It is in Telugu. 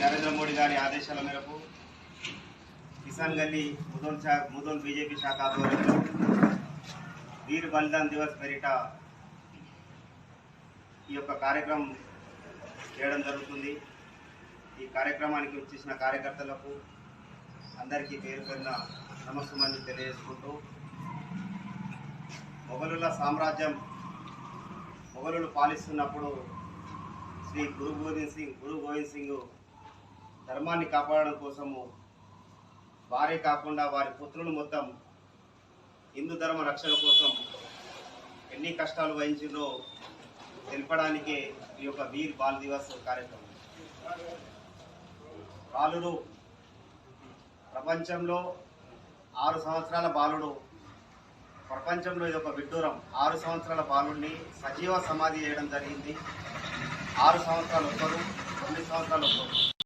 నరేంద్ర మోడీ గారి ఆదేశాల మేరకు కిసాన్ గల్లీ ముదోల్ బీజేపీ శాఖ ఆధ్వర్యంలో వీర్ బలిదాన్ దివస్ పేరిట ఈ యొక్క కార్యక్రమం చేయడం జరుగుతుంది. ఈ కార్యక్రమానికి వచ్చేసిన కార్యకర్తలకు అందరికీ పేరు పేరున నమస్సుమని తెలియజేసుకుంటూ, మొఘలులు పాలిస్తున్నప్పుడు శ్రీ గురు గోవింద్ సింగ్ ధర్మాన్ని కాపాడడం కోసము వారే కాకుండా వారి పుత్రులు మొత్తం హిందూ ధర్మ రక్షణ కోసం ఎన్ని కష్టాలు వహించిందో తెలపడానికే ఈ యొక్క వీర్ బాల్ దివస్ కార్యక్రమం. బాలుడు ప్రపంచంలో 6 సంవత్సరాల బాలుడు, ప్రపంచంలో ఇది ఒక విడ్డూరం. 6 సంవత్సరాల బాలుడిని సజీవ సమాధి చేయడం జరిగింది. 6 సంవత్సరాలు ఒక్కరు, 9 సంవత్సరాలు ఒక్కరు.